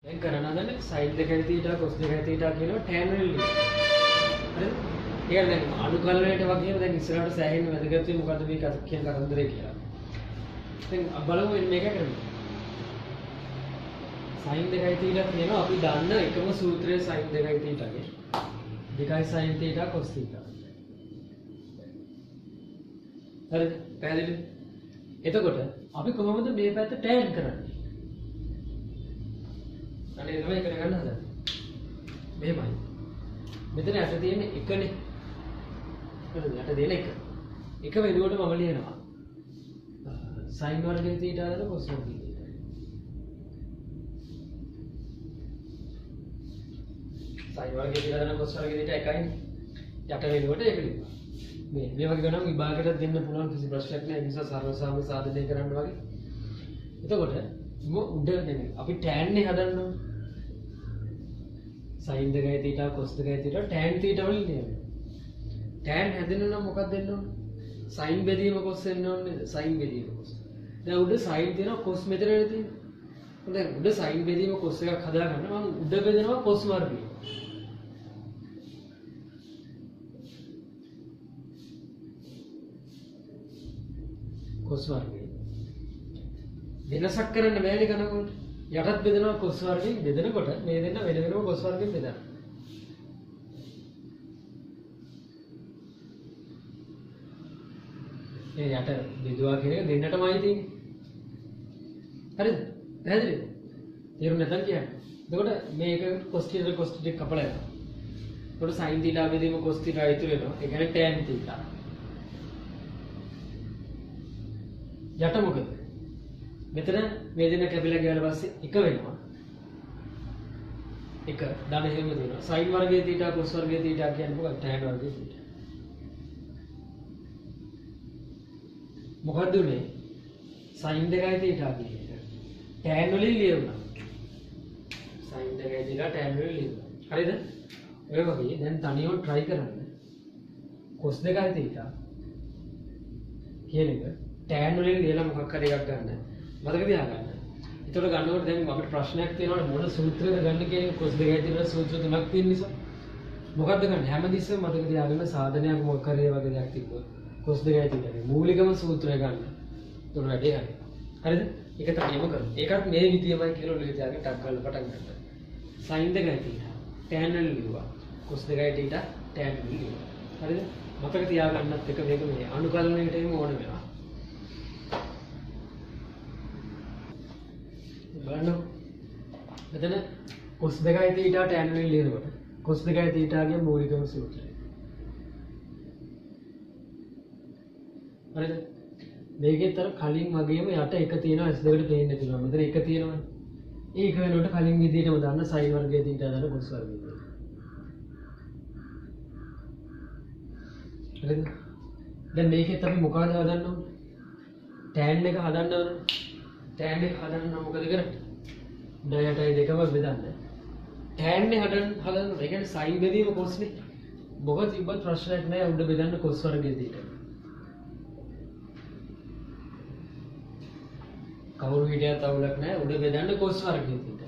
දැන් කරනවා නම් sin දෙකයි θ cos දෙකයි θ කියනවා tan වලින් ලියනවා. හරිද? ඒ කියන්නේ දැන් අනුකලනයට වගේම දැන් ඉස්සරහට සෑහෙන වැදගත් වෙයි මොකද්ද මේ කියන කරදරේ කියලා. දැන් බලමු මේක කරමු. sin දෙකයි θ කියනවා අපි දන්න එකම සූත්‍රය sin දෙකයි θ ගේ. දෙකයි sin θ cos θ. හරිද? පැහැදිලිද? එතකොට අපි කොහොමද මේ පැත්ත tan කරන්නේ? අනේ තමයි කරගන්න හදන්නේ. මෙහෙමයි. මෙතන යට තියෙන එකනේ. හරිද? යට දෙන එක. එක වෙනුවට මම ලියනවා. sin වර්ගයේ θ දාලා cos වර්ගයේ θ. sin වර්ගයේ θ දාලා cos වර්ගයේ θ එකයිනේ. යට වෙනුවට ඒක ලියනවා. මේ වගේ ගණන් විභාගයට දෙන්න පුළුවන් කිසි ප්‍රශ්නයක් නැහැ. ඒ නිසා සරල සාම සාධනය කරන්න වගේ. එතකොට උඩ දැන් අපි tan නේ හදන්න ඕනේ. sin දෙකයි θ cos දෙකයි θ tan θ වලින් ලියනවා. tan හැදෙන්න නම් මොකක්ද දෙන්න ඕනේ? sin බෙදීම cos වෙන්න ඕනේ. sin බෙදීම cos. දැන් උඩ sin තියෙනවා cos මෙතන තියෙනවා. දැන් උඩ sin බෙදීම cos එකක් හදාගන්න මම උඩ බෙදනවා cos වර්ගය. cos වර්ගය. වෙනසක් කරන්න බෑනේ ගණන් වලට. යටත් බෙදනවා cos වර්ගයෙන් බෙදනකොට මේ දෙන්න වෙන වෙනම cos වර්ගයෙන් බෙදනවා. මේ යට බෙදුවා කියන එක දෙන්නටමයි තියෙන්නේ. හරිද? පැහැදිලිද? තේරුම් නැත්නම් කියන්න. එතකොට මේක cos θ කපලා යනවා. එතකොට sin θ බෙදීම cos θ ඉතුරු වෙනවා. ඒ කියන්නේ tan θ. යට මොකද? මෙතන මේ දෙන්න කැපිලා ගියාට පස්සේ එක වෙනවා. එක ධන හේම දෙනවා. sin වර්ගයේ θ cos වර්ගයේ θ කියන්නේ මොකක්ද? tan වර්ගයේ θ. මොකද්ද උනේ? sin දෙකයි θ කියන්නේ. tan වලින් ලියුණා. sin දෙකයි θ tan වලින් ලියුණා. හරිද? ඔය වගේ දැන් තනියම try කරන්න. cos දෙකයි θ කියන එක tan වලින් ලියලා මොකක් හරි එකක් ගන්න. මතක තියාගන්න. ඒතකොට ගන්නකොට දැන් අපිට ප්‍රශ්නයක් තියෙනවා මොන සූත්‍රයද ගන්න කියන cos දෙකයි තියෙන සූත්‍ර තුනක් තියෙන නිසා. මොකද්ද ගන්න? හැමතිස්සෙම මතක තියාගන්න සාධනයක් මොකක් හරි වගේ දෙයක් තිබ්බොත් cos දෙකයි තියෙන්නේ. මූලිකම සූත්‍රය ගන්න. ඒතකොට වැඩේ හරි. හරිද? ඒක තමයි කරමු. ඒකත් මේ විදියමයි කියලා ඔලුවේ තියාගෙන ටක් ගාලා පටන් ගන්න. sin දෙකයි තියෙනවා. tan වල ලියුවා. cos දෙකයි tan වල ලියුවා. හරිද? මතක තියාගන්නත් එක මේක මේ අනුකලනයේට එම ඕන වෙනවා. බලන්න මෙතන cos දෙකයි θ tan වලින් ලියනකොට cos දෙකයි θ ගේ මූලිකම සූත්‍රය. හරිද? මේකෙත් අර කලින් වගේම යට එක තියෙනවා S දෙකට පේන්න තියෙනවා. මෙතන එක තියෙනවනේ. ඒක වෙනකොට කලින් විදිහටම දාන්න sin වර්ගයේ θ දාන්න cos වර්ගයේ θ. හරිද? දැන් මේකෙත් අපි මොකද හදන්න ඕනේ? tan එක හදන්න ඕනේ. tan එක හදන්න මොකද කරන්නේ? ඩයටයි දෙකම බෙදන්න. tan එක හදන්න ඒ කියන්නේ sin බෙදීම cos නේ. මොකද තිබ්බත් ප්‍රශ්නයක් නැහැ උඩ බෙදන්න cos වර්ගයේ θ. කවුරු හිටියත් අවුලක් නැහැ උඩ බෙදන්න cos වර්ගයේ θ.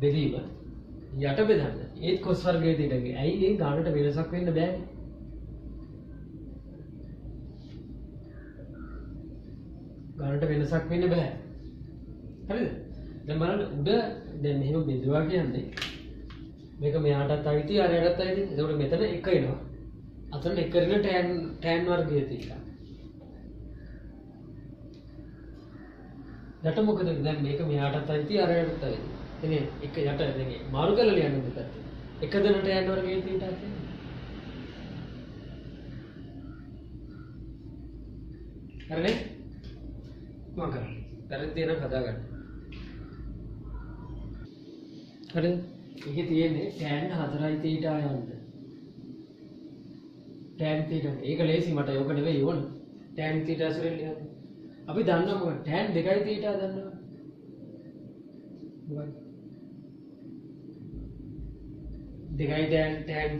බෙදීම යට බෙදන්න ඒත් cos වර්ගයේ θ ගේ. ඇයි ඒ ගානට වෙනසක් වෙන්න බෑනේ. ගානට වෙනසක් වෙන්න බෑ. හරිද? දැන් බලන්න උඩ දැන් මෙහෙම බෙදුවා කියන්නේ මේක මෙයාටත් අයිති අරයටත් අයිති. එතකොට මෙතන එක එනවා. අතන එක කරන tan වර්ගයේ θ. යට මොකද? දැන් මේක මෙයාටත් අයිති අරයටත් අයිති. එනේ එක යට දැන් මාරු කරලා ලියන්න දෙපැත්ත. එක දෙන tan වර්ගයේ θ තියෙන්නේ. හරිනේ? මම කරන්නේ. දැන් තියෙන හදාගන්න. හරිද? ඒකේ තියෙන්නේ tan 4යි θ යන්න. tan θ. ඒක ලේසි මට යෝග නෙවෙයි ඕන. tan θ සුරෙන් ලියන්න. අපි දන්නවා මොකක්ද? tan දෙකයි θ දන්නවා. මොකක්ද? දෙකයි tan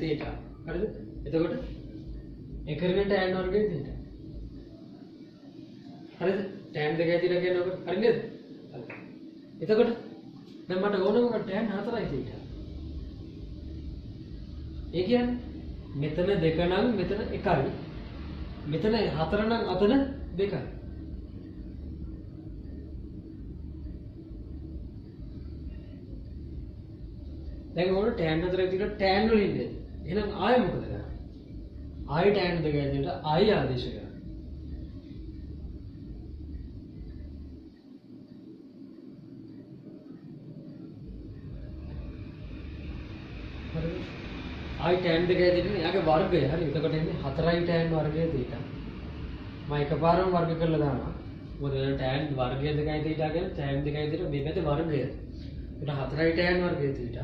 θ. හරිද? එතකොට එකරගෙන tan වර්ගයේ θ. හරිද? tan දෙකයි තියලා කියනකොට හරි නේද? හරි. එතකොට දැන් මට ඕන මොකක්ද tan 4යි θ. ඒ කියන්නේ මෙතන 2 නම් මෙතන 1යි. මෙතන 4 නම් අතන 2යි. දැන් ඕන tan 4 විදිහට tan වලින් දෙන්න. එහෙනම් ආයෙ මොකද කරන්නේ? ආයෙ tan 2 විදිහට ආයෙ ආදේශ කරනවා. I tan දෙක හැදෙන්නේ එයාගේ වර්ගය. හරි. එතකොට එන්නේ 4යි tan වර්ගය θ. මම එකපාරම වර්ග කරලා දානවා. මොකද tan වර්ගය 2යි θ කියන්නේ tan 2යි θ මේ පැත්තේ වර්ගය. ඒක 4යි tan වර්ගය θ.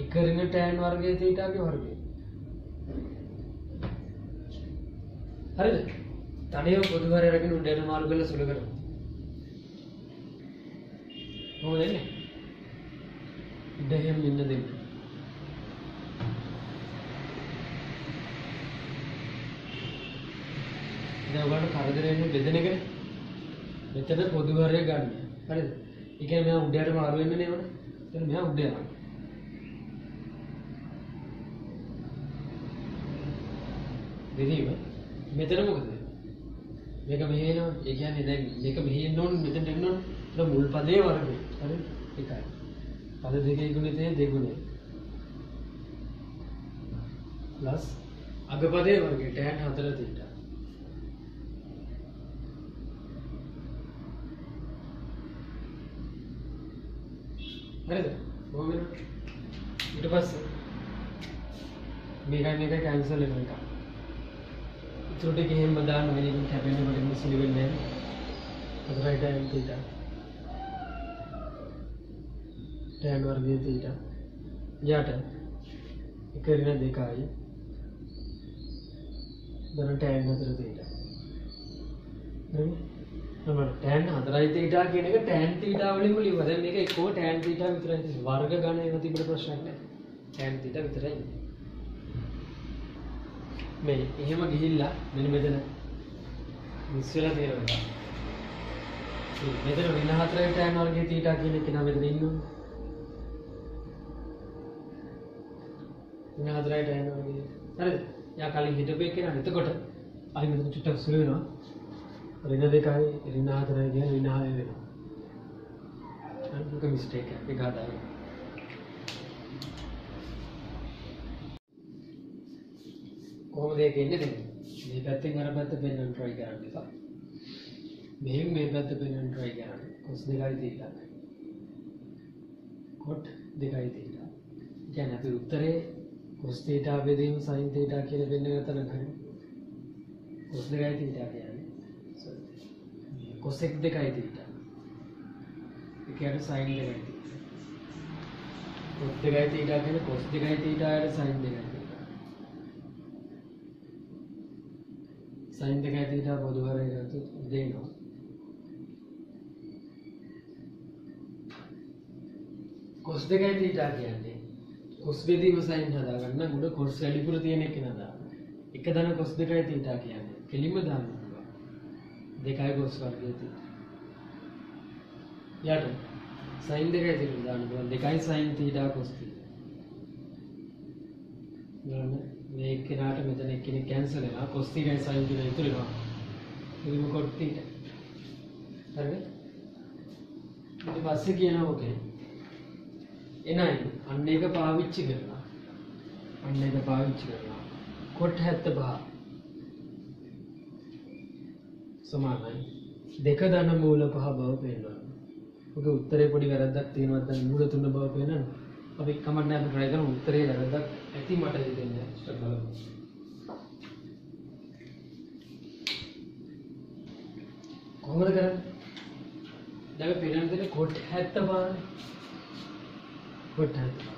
එක ඍණ tan වර්ගය θ ගේ වර්ගය. හරිද? තනියම පොදු හරය අරගෙන උඩට මාරු කරලා සුළු කරනවා. මොකද එන්නේ? ඉඳහෙම ඉන්න දෙන්න. දැන් ඔයාලට කරදර වෙන්නේ බෙදෙන එකනේ. මෙතන පොදු හරය ගන්න. හරිද? ඒ කියන්නේ මෙයා උඩට මාරු වෙන්නේ නේ උඩ. එතන මෙයා උඩ යනවා. දෙදීම මෙතන මොකද? මේක මෙහෙ එනවා. ඒ කියන්නේ දැන් මේක මෙහෙ එන්න ඕන මෙතනට එන්න ඕන. ඒක මුල් පදයේ වර්ගය. හරිද? ඒකයි. පද දෙකේ ගුණිතය දෙගුණය. ප්ලස් අග පදයේ වර්ගය tan 4 θ. හරිද? කොහොමද? ඊට පස්සේ මේක කැන්සල් වෙනවා එක. ඉතුරු ටික එහෙම දාන්න වෙන එකකින් කැපෙන්න කොට ඉස්සෙලි වෙන්නේ නැහැ. අදරයි tan θ. tan වර්ගය θ. යට එක ඍණ 2යි. දැන් tan 4 θ. හරි? නම tan 4යි θ කියන එක tan θ වලින්ම ලියුවා. දැන් මේක එක්කෝ tan θ විතරයි තියෙන්නේ. වර්ග ගණන එන තිබුණ ප්‍රශ්නයක් නෑ. tan θ විතරයි. මේ එහෙම ගිහිල්ලා මෙන්න මෙතන මිස් වෙලා තියෙනවා. මෙතන ඍණ 4යි tan වර්ගය θ කියන එක නම මෙතන ඉන්නවා. ඍණ 4යි tan වර්ගය. හරිද? යා කලින් හිටපු එක නේද? එතකොට අයි මෙතන චුට්ටක් සුළු වෙනවා. ඍණ 2යි ඍණ 4යි කියන ඍණ 6 වෙනවා. අනික මිස්ටේක් එකක්. ඒක හදාගන්න. කොහොමද ඒක එන්නේ දැන්? මේ පැත්තෙන් අර පැත්ත පෙන්වන්න try කරන්න එපා. මෙහෙන් මේ පැත්ත පෙන්වන්න try කරන්න. cos 2යි θ. cot 2යි θ. කියන්නේ අපි උත්තරේ cos θ බෙදීම sin θ කියලා දෙන්න ගන්න හරි. cos 2යි θ කියන්නේ cosec 2යි θ. ඒ කියන්නේ sin 2යි θ. cos 2යි θ කියන්නේ cos 2යි θ යට sin 2යි θ. sin 2යි θ පොදු හරය ගත්තොත් දෙනවා. cos 2යි θ කියන්නේ cos බෙදීම sin හදාගන්න උඩ cos වැඩිපුර තියෙන එක නේද? එක දන cos 2යි θ කියන්නේ කෙලින්ම දාන්න පුළුවන්. 2යි cos වර්ගය θ. යට sin 2යි θ දාන්න පුළුවන්. 2යි sin θ cos θ. මේ කෙනාට මෙතන එක්කෙනෙක් කැන්සල් වෙනවා. cos θ යි sin θ ඉතුරු වෙනවා. ඉතින් cot θ. හරිද? ඊට පස්සේ කියනවා ඔකේ. එනයි අන්න එක පාවිච්චි කරනවා. cot 75 සමානයි 2 ධන මූල 5 බව පෙන්නනවා. ඔගේ උත්තරේ පොඩි වැරද්දක් තියෙනවා දැන් මූල 3 බව පෙන්නනවා. අපි කමක් නැහැ අපි try කරමු උත්තරේ වැරද්දක් ඇති මට හිතෙන්නේ ස්ටොප් බලමු. කොහොමද කරන්නේ? දැන් පෙන්නන දේ cot 75 cot 75.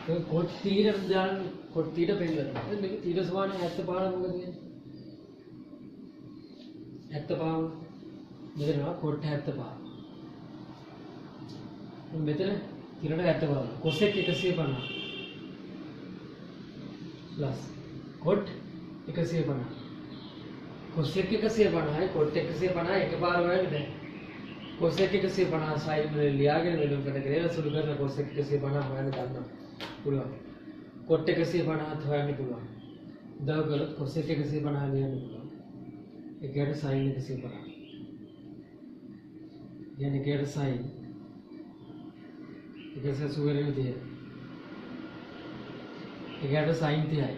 ඒක cot තීර දාන cot තීර පෙන්නනවා. මේක තීර සමාන 75 මොකද වෙන්නේ? 75 මෙතන cot 75. මෙතන තිරට 75. cosec 150 plus cot 150. cosec 150යි cot 150 එකපාර වෙන්නේ නැහැ. කොසෙක් 150 සයින් වල ලියාගෙන මෙලොම් කරගෙන සුළු කරන කොසෙක් 150 හොයන්න ගන්න පුළුවන්. කොට් 150ත් හොයන්න පුළුවන්. උදව් කළොත් කොසෙක් 150 ලියන්න පුළුවන්. ඒකට සයින් 150. यानी गेट साइन जैसे सुगर में दिए गेट साइन थी आई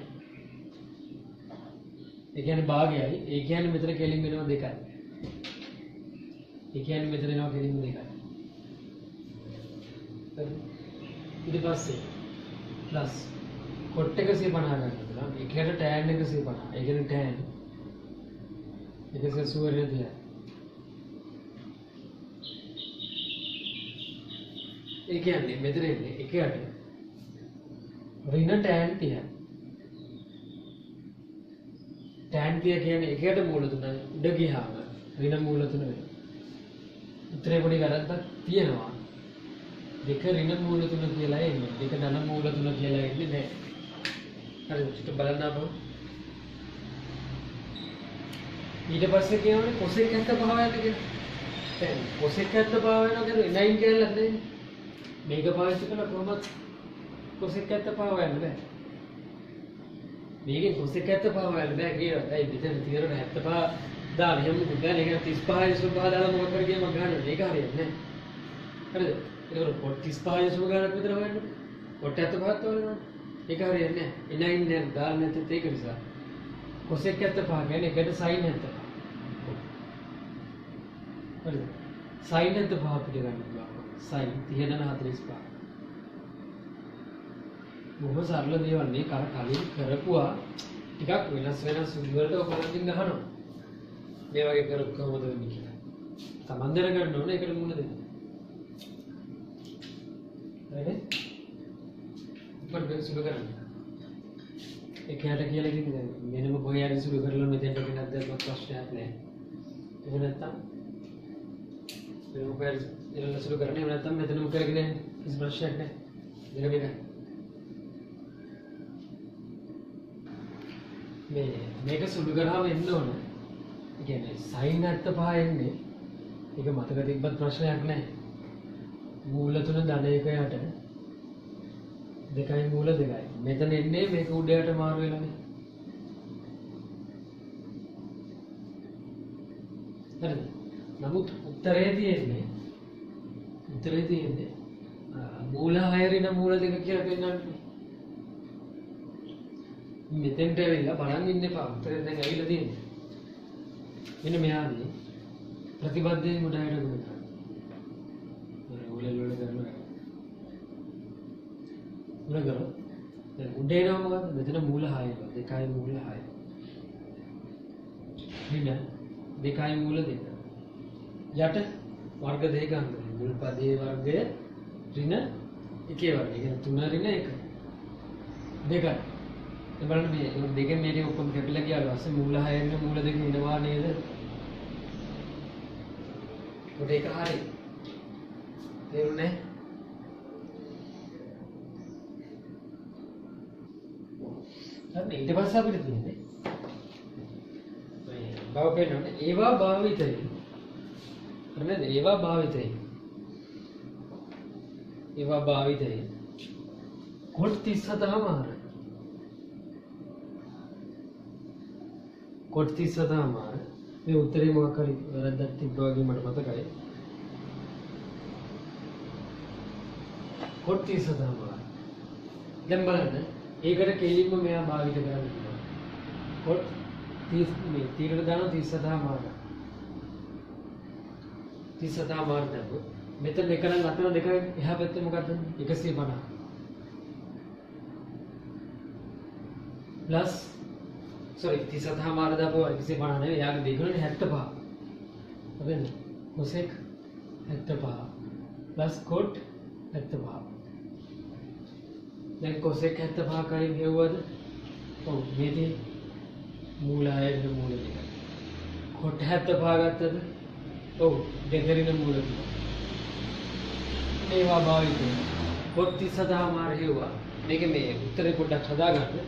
एक यानी बाग आई एक यानी मित्र केलिंग में देखा है एक यानी मित्र ने केलिंग में देखा है इधर पास से प्लस कोट्टे का से बना रहा है एक यानी टैन ने का से बना एक यानी टैन एक जैसे सुगर में दिया ඒ කියන්නේ මෙතන ඉන්නේ එකයට ඍණ tan තියයි. tan තිය කියන්නේ එකයට මූල තුන උඩ ගියාම ඍණ මූල තුන වෙනවා. උත්තරේ පොඩි වැරද්දක් තියෙනවා. දෙක ඍණ මූල තුන කියලා එන්නේ. දෙක ධන මූල තුන කියලා එන්නේ නැහැ. හරිද? චිත්ත බලන්න අපෝ. ඊට පස්සේ කියවනේ cosec 75 යන කියලා. දැන් cosec 75 වෙනවා කියන්නේ 9 කියලා නැහැ. මේක පාවිච්චි කරලා කොහොමද cosec 75 හොයන්න බෑ. මේකෙන් cosec 75 හොයන්න බෑ කියලා. ඒ විතර තියරන 75 දාලා එහෙම ගන්න එක 35 දාලා මොකක් කර ගියම ගන්න. මේක හරියන්නේ නැහැ. හරිද? ඒක පොත් 35 ගානක් විතර හොයන්න. පොත් 75ත් හොයනවා. ඒක හරියන්නේ නැහැ. එනයින් නෑ දාන්න නැත්නම් ඒක නිසා. cosec 75 කියන්නේ එකට sin 75. හරිද? sin 75 පිට ගන්න පුළුවන්. साइन 30 බොහොම සරල දේවල් මේ කලින් කරපුවා ටිකක් වෙනස් වලට ඔයගොල්ලන්ගෙන් අහනවා මේ වගේ කරොත් කොහොමද වෙන්නේ කියලා. තමන් දැනගන්න ඕනේ ඒකට මුණ දෙන්න. හරිද? ඉතින් සුළු කරන්න. ඒකයට කියලා කිව්වේ මෙන්නම බොහේ හරි සුළු කරලා මෙතෙන්ට ගෙනත් දැම්මත් ප්‍රශ්නයක් නැහැ. ඒක නැත්තම් ඒක ඉරලා සුළු කරන්නේ නැත්නම් මෙතනම කරගෙන කිසි ප්‍රශ්නයක් නැහැ. දෙක මේක. මේක සුළු කරාම එන්න ඕන. ඒ කියන්නේ sin 75 එන්නේ. ඒක මතක තිබ්බත් ප්‍රශ්නයක් නැහැ. මූල තුන ධන එකයට දෙකයි මූල දෙකයි. මෙතන එන්නේ මේක උඩයට මාරු වෙලානේ. හරිද? නමුත් උත්තරේ තියෙන්නේ මූල 6 ඍණ මූල 2 කියලා පෙන්නන්නේ. මෙතෙන්ට ඇවිල්ලා බලන් ඉන්න එපා. උත්තරේ දැන් ඇවිල්ලා තියෙන්නේ. මෙන්න මෙයාදී ප්‍රතිබද්ධයෙන් උඩයට ගුණ කරනවා. උලෙල් වල කරනවා. උලෙල් කරා. දැන් උඩ එනවා මොකද? මෙතන මූල 6 එක. දෙකයි මූල 6. ඍණ දෙකයි මූල 2. යට वर्ग දෙක අංගය මුල් පදයේ වර්ගය ඍණ එකේ වර්ගය. ඒ කියන්නේ 3 ඍණ 1 දෙකයි. ඒ බලන්න මේ දෙකෙන් මේක ඔක්කොම කැපිලා ගියාට පස්සේ මූල 6 ඍණ මූල 2 ඉනවා නේද? ඔතේ ඒක හරි. තේරුණේ? හරි ඊට පස්සේ අපිට තියෙන්නේ මේ බව පෙන්නන්නේ ඒවා භාවිතයි. හරිද? ඒවා භාවිතයි. ඒවා භාවිතයි. කොට 37මාර. කොට 37මාර. මේ උත්තරේ මොකක් හරි වැරද්දක් තිබ්බා වගේ මට මතකයි. කොට 37මාර. දැන් බලන්න. ඒකට කෙලින්ම මෙයා භාවිත කරන්න පුළුවන්. කොට 30 මේ තීරණ දාන 37මාර. 37මාර දැම්මොත් මෙතන එක නම් අතන දෙක එහා පැත්තේ මොකක්ද 150 ප්ලස් sorry 37මාර දාපුවා 150 නෙවෙයි යාගේ දෙකනේ 75 හරිද cosec 75 ප්ලස් cot 75 දැන් cosec 75 කලින් හෙව්වද ඔව් මේදී මූල 6 මූල 2 cot 75 ගත්තද ඔව් දෙකරින මූල 2 මේවා භාවිතයි. කොට 30000 හෙව්වා. මේක මේ උත්තරේ පොඩ්ඩක් හදාගන්න.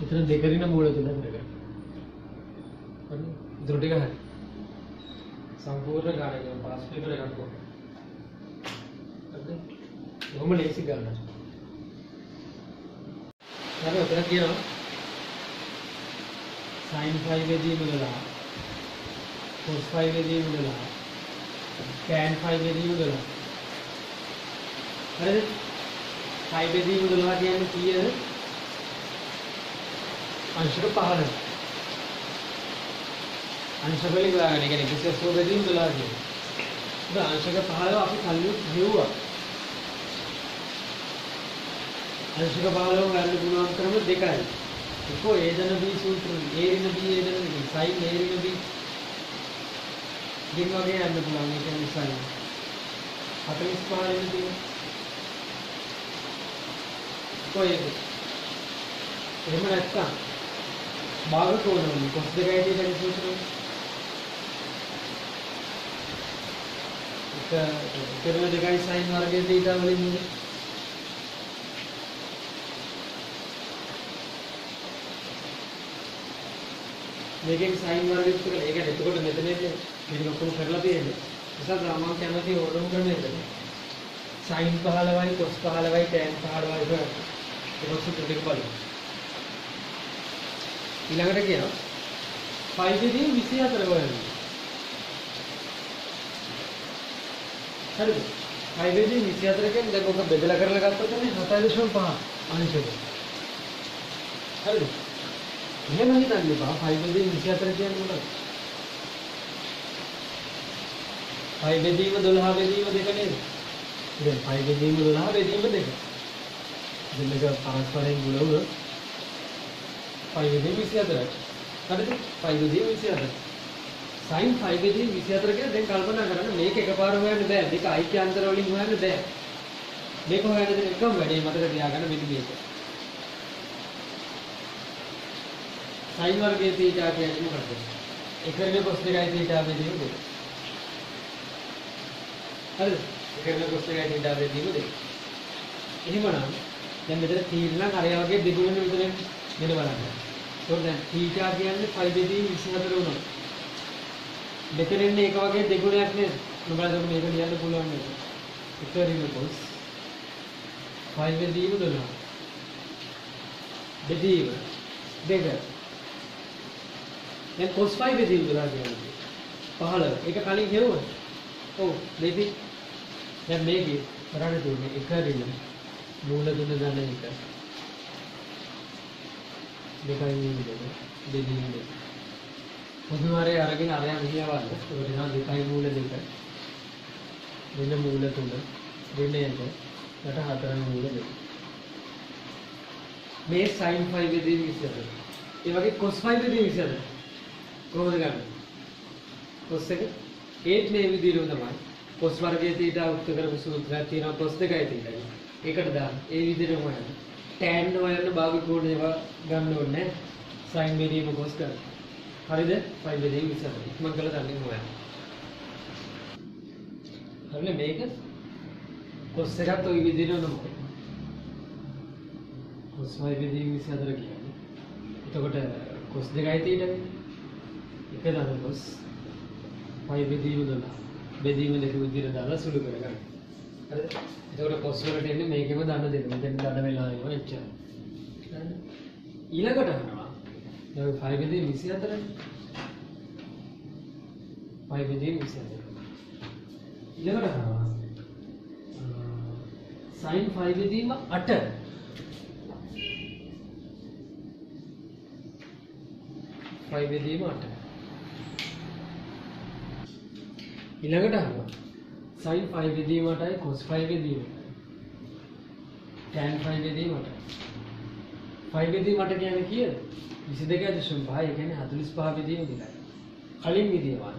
එතන දෙකරින මූල තුන කරගන්න. හරි. ඉතුරු ටික හරි. සම්පූර්ණ ගාන එක පාස් පේපර් එකක් කොහොමද? හරිද? කොහොම ලේසි ගාන. හරි ඔතන කියනවා sin 5 වෙදී මුදලා cos 5 වෙදී මුදලා tan 5 වෙදී මුදලා හරිද? 5 වෙදී මුදලා කියන්නේ කීයද? अंश को 15 अंश वලින් ගාගෙන ඒ කියන්නේ 180 වෙදී මුදලා කියන්නේ. දැන් अंश එක 15 අපි කලින් හෙව්වා. अंश එක 15 ගන්න පුළුවන් ක්‍රම දෙකයි. එකෝ a ධන b සූත්‍රය a ඍණ b a ධන b sin a ඍණ b දෙක වගේ යන්න පුළුවන්. ඒ කියන්නේ sin 45 වෙනි තියෙන. කොහේද? එහෙම නැත්නම් භාග කෝණවලින් cos 2 θ සූත්‍රය. එක දෙකයි sin වර්ගය θ වලින් ඉන්නේ. මේකෙන් sin වර්ගය කියලා ඒ කියන්නේ එතකොට මෙතනදී මේක ඔක්කොම කරලා තියෙන්නේ. නිසා ග්‍රාමන් කැමති ඕනම ක්‍රමයකට sin 15යි cos 15යි tan 15යි කරා. ඒක සූත්‍ර දෙක බලන්න. ඊළඟට කියනවා 5 වෙදී 24 හොයන්න. හරිද? 5 වෙදී 24 කියන්නේ දැන් ඔක බෙදලා කරලා ගත්තොත් එන්නේ 7.5 අංශක. හරිද? එහෙම හිතන්න එපා 5 වෙදී 24 කියන්නේ මොකක්ද? 5 වෙදීම 12 වෙදීම දෙක නේද? දැන් 5 වෙදීම 12 වෙදීම දෙක. දැන් මේක පරස්පරයෙන් ගුණ වුණොත් 5 වෙදී 24යි. හරිද? 5 වෙදී 24. sin 5 වෙදී 24 කියලා දැන් කල්පනා කරන්න මේක එකපාර හොයන්න බෑ. මේක අයිති අන්තර වලින් හොයන්න බෑ. මේක හොයන්න දෙන එකම වැඩේ මතක තියාගන්න මෙන්න මේක. sin වර්ගයේ θ කියන්නේ මොකක්ද? එකනේ cos 2යි θ බෙදීම දෙක. හරිද? එකනේ cos 2යි θ බෙදීම දෙක. එහෙමනම් දැන් මෙතන තීරණ අරය වගේ දෙගුණෙ විතරනේ මෙන්න බලන්න. ඒක දැන් θ කියන්නේ 5 වෙදී 24 වුණා. මෙතන ඉන්නේ එක වගේ දෙගුණයක් නේද? මොකද මේක ලියන්න පුළුවන් නේද? එක ඍණ cos 5 වෙදීම 12 බෙදීම දෙක. දැන් cos 5 වෙදීම 12 කියන්නේ 15. ඒක කලින් හෙව්වද? ඔව් දෙවි. දැන් මේකේ කරන්නේ තුනේ එක ඍණ මූල දුන ගන්න එක. දෙකයි නේද? දෙකයි නේද? පොදුමාරේ අරගෙන අරයන් ගියවන්න. ඒක දෙනා දෙකයි මූල දෙක. වෙන මූල තුන. වෙන එක. යට හතරම මූල දෙක. මේ sin 5 වෙදී 24. ඒ වගේ cos 5 වෙදී 24. කොහොමද ගන්න? cos එක ඒත් මේ විදිහටම තමයි. cos වර්ගයේ θ උක්ත කරපු සූත්‍රයක් තියෙනවා cos 2යි θ. ඒකට දාන්න. ඒ විදිහටම හොයන්න. tan හොයන්න භාග කෝණ ඒවා ගන්න ඕනේ නැහැ. sin වෙදීම cos කරන්න. හරිද? 5 වෙදී 24. ඉක්මන් කරලා තනියම හොයන්න. හරිනේ මේක cos එකත් ওই විදිහටම මොකද? cos 5 වෙදී 24 කියන්නේ. එතකොට cos 2යි θ නේ. එක දාන cos 5 වෙදීම 12 බෙදීම දෙක විදිහට දාලා සුළු කරගන්න. හරිද? එතකොට cos වලට එන්නේ මේකෙම දන්න දෙන්න. මෙතෙන් දන්න වෙලා එනවා එච්චරයි. හරිද? ඊළඟට අහනවා. දැන් 5 වෙදී 24 නේ. 5 වෙදී 24. ඊළඟට අහනවා. sin 5 වෙදීම 8. ෆයිව් වෙදීම 8. ඊළඟට අහනවා sin 5 වෙදීම 8යි cos 5 වෙදීම 8යි. tan 5 වෙදීම 8යි. 5 වෙදීම 8 කියන්නේ කීයද? 22.5. ඒ කියන්නේ 45 වෙදීම දෙකයි. කලින් විදියවා.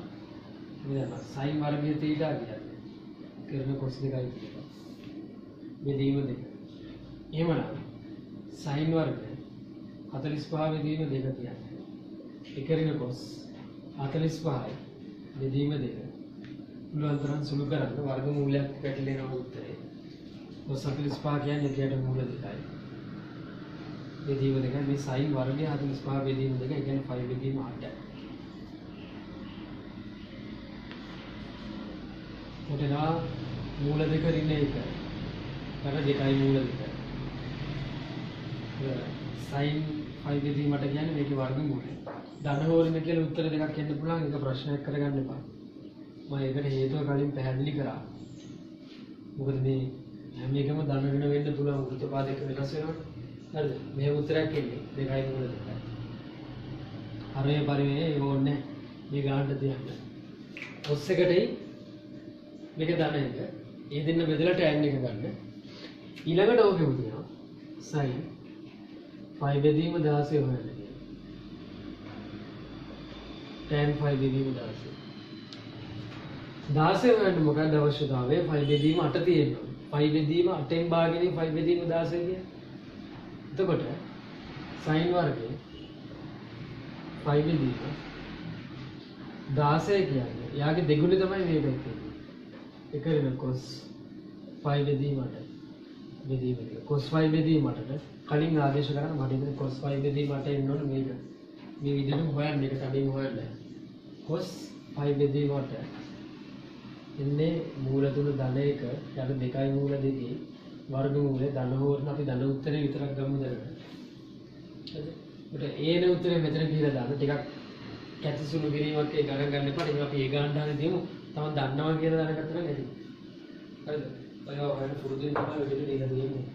මෙන්න sin වර්ගයේ θ කියන්නේ කරන cos 2යි කියනවා. වෙදීම දෙක. එහෙමනම් sin වර්ගය 45 වෙදීම දෙක කියන්නේ. එකරින cos 45යි වෙදීම දෙක. පුළුවන් තරම් සුළු කරන්න වර්ගමූලයක් පැටලෙනවා උත්තරේ. cos 45 කියන්නේ එකට මූල දෙකයි. වෙදීම දෙකයි මේ sin වර්ගය 45 වෙදීම දෙක. ඒ කියන්නේ 5 වෙදීම 8යි. කොටලා මූල දෙක ඍණ 1. කට දෙකයි මූල 2. sin 5 බෙදීමට කියන්නේ මේකේ වර්ගමූලය. ධන හෝ ඍණ කියලා උත්තර දෙකක් එන්න පුළුවන්. ඒක ප්‍රශ්නයක් කරගන්න එපා. මම ඒකට හේතුව කලින් පැහැදිලි කරා. මොකද මේ හැම එකම ධන ඍණ වෙන්න පුළුවන් වෘත්තපාදයක වෙනස් වෙනවනේ. හරිද? මේ උත්තරයක් එන්නේ දෙකයි මූල 2යි. හරේ පරිවේ ඒක ඕනේ මේ ගානට තියන්න. ඔස් එකටයි මේක ධන එක. ඒ දෙන්න බෙදලා tan එක ගන්න. ඊළඟට ඕකෙම තියෙනවා sin 5 බෙදීම 16 හොයන්න. tan 5 බෙදීම 16. 16 හොයන්න මොකක්ද අවශ්‍යතාවය? 5 බෙදීම 8 තියෙනවා. 5 බෙදීම 8න් භාගයෙන් 5 බෙදීම 16 කියන්නේ. එතකොට sin වර්ගය 5 බෙදීම 16 කියන්නේ යාගේ දෙගුණය තමයි මේ පැත්තේ. ඒක වෙන cos 5 බෙදීම 8 බෙදීම එක. cos 5 බෙදීම 8ට කලින් ආදේශ කරන මට ඉතින් cos 5 බෙදීම 8 එන්න ඕනේ මේක. මේ විදිහටම හොයන්න එක කඩින් හොයන්න. cos 5 බෙදීම 8 එන්නේ මූල තුන ධන 1 යට දෙකයි මූල 2 වර්ගමූලය ධන හෝරන අපි ධන උත්තරේ විතරක් ගමු දැනගන්න. හරිද? ඒකට ඒන උත්තරේ මෙතන කියලා දාන්න ටිකක් කැතිසුණු කිරීමක් ඒ ගණන් ගන්න එපා. ඒක අපි ඒ ගණන් දාන්නේ දෙමු. තමන් දන්නවා කියලා දැනගත්තා නම් ඇති. හරිද? ඔය හොයන පුරුදු වෙන තමයි ඔය විදිහට දීලා තියෙන්නේ.